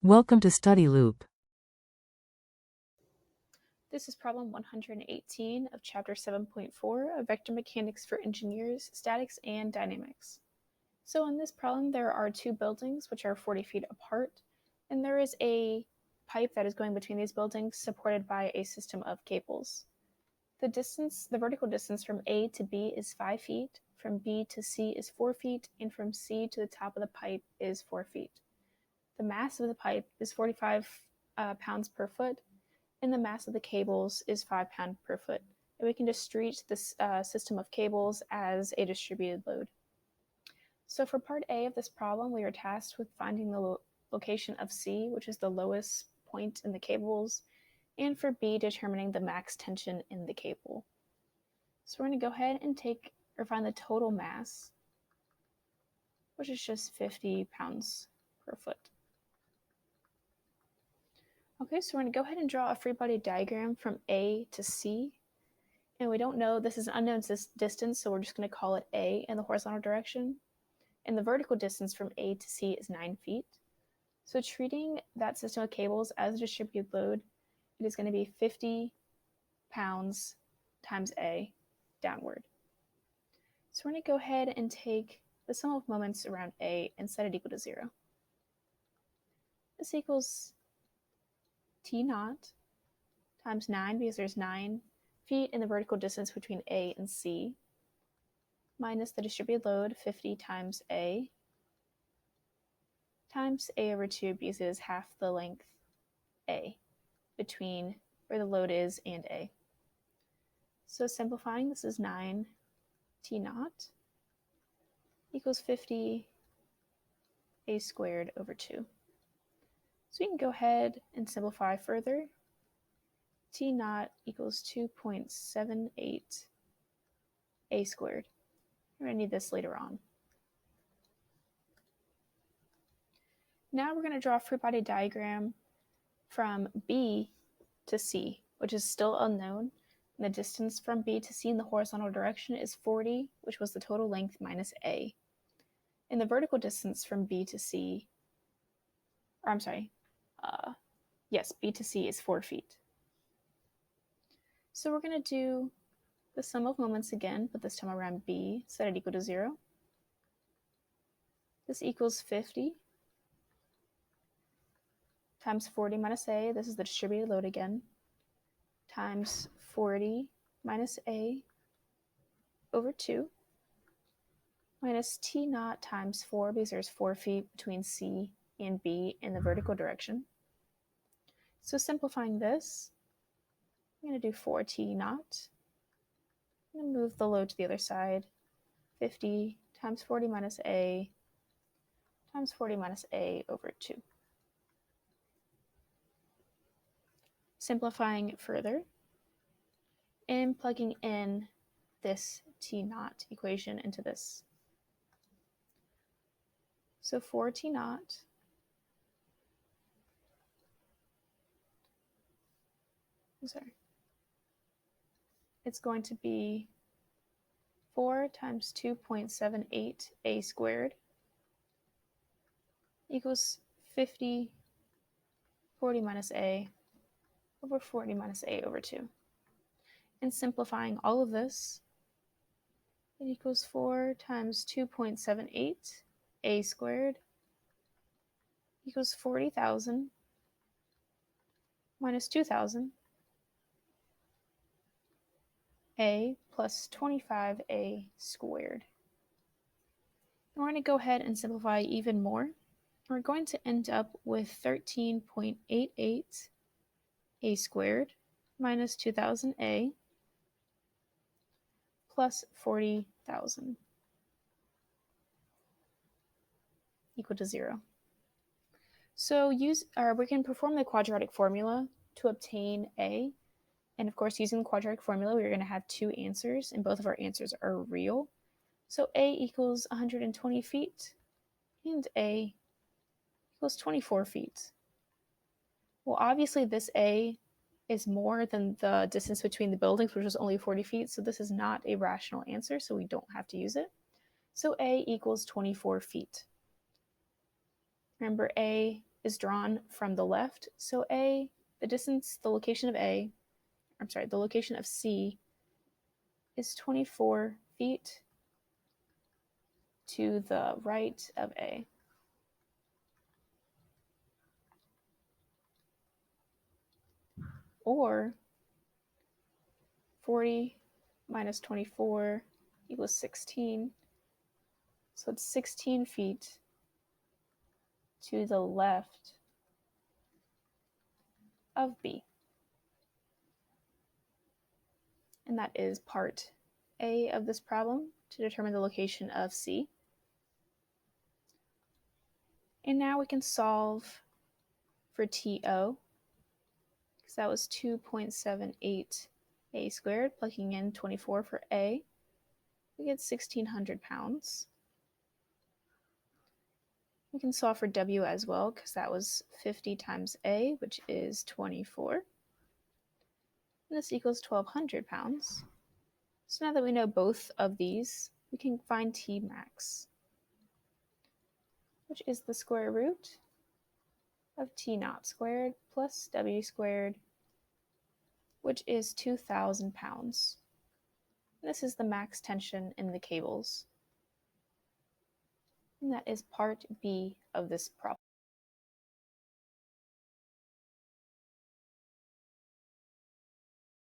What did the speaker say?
Welcome to Study Loop. This is problem 118 of chapter 7.4 of Vector Mechanics for Engineers, Statics and Dynamics. So in this problem, there are two buildings which are 40 feet apart, and there is a pipe that is going between these buildings supported by a system of cables. The vertical distance from A to B is 5 feet, from B to C is 4 feet, and from C to the top of the pipe is 4 feet. The mass of the pipe is 45 pounds per foot, and the mass of the cables is 5 pounds per foot. And we can just treat this system of cables as a distributed load. So for part A of this problem, we are tasked with finding the location of C, which is the lowest point in the cables, and for B, determining the max tension in the cable. So we're going to go ahead and find the total mass, which is just 50 pounds per foot. Okay, so we're going to go ahead and draw a free body diagram from A to C. And we don't know, this is an unknown distance, so we're just going to call it A in the horizontal direction. And the vertical distance from A to C is 9 feet. So treating that system of cables as a distributed load, it is going to be 50 pounds times A downward. So we're going to go ahead and take the sum of moments around A and set it equal to 0. This equals T naught times 9, because there's 9 feet in the vertical distance between A and C, minus the distributed load, 50 times A, times A over 2, because it is half the length A between where the load is and A. So simplifying, this is 9 T naught equals 50 A squared over 2. So we can go ahead and simplify further. T naught equals 2.78 A squared. We're going to need this later on. Now we're going to draw a free body diagram from B to C, which is still unknown. And the distance from B to C in the horizontal direction is 40, which was the total length minus A. And the vertical distance from B to C, B to C is 4 feet. So we're going to do the sum of moments again, but this time around B, set it equal to 0. This equals 50 times 40 minus A, this is the distributed load again, times 40 minus A over 2, minus T naught times 4, because there's 4 feet between C and B in the vertical direction. So simplifying this, I'm going to do 4T naught. I'm going to move the load to the other side. 50 times 40 minus A times 40 minus A over 2. Simplifying further and plugging in this T naught equation into this. So 4T naught it's going to be 4 times 2.78 A squared equals 50 40 minus A over 40 minus A over 2. And simplifying all of this, it equals 4 times 2.78 A squared equals 40,000 minus 2,000 A plus 25A squared. And we're going to go ahead and simplify even more. We're going to end up with 13.88 A squared minus 2,000A plus 40,000 equal to 0. So we can perform the quadratic formula to obtain A. And of course, using the quadratic formula, we're going to have two answers, and both of our answers are real. So A equals 120 feet, and A equals 24 feet. Well, obviously this A is more than the distance between the buildings, which was only 40 feet, so this is not a rational answer, so we don't have to use it. So A equals 24 feet. Remember, A is drawn from the left. So the location of C is 24 feet to the right of A. Or 40 minus 24 equals 16. So it's 16 feet to the left of B. And that is part A of this problem to determine the location of C. And now we can solve for TO, because that was 2.78 A squared, plugging in 24 for A. We get 1,600 pounds. We can solve for W as well, because that was 50 times A, which is 24. And this equals 1,200 pounds. So now that we know both of these, we can find T max, which is the square root of T naught squared plus W squared, which is 2,000 pounds. This is the max tension in the cables. And that is part B of this problem.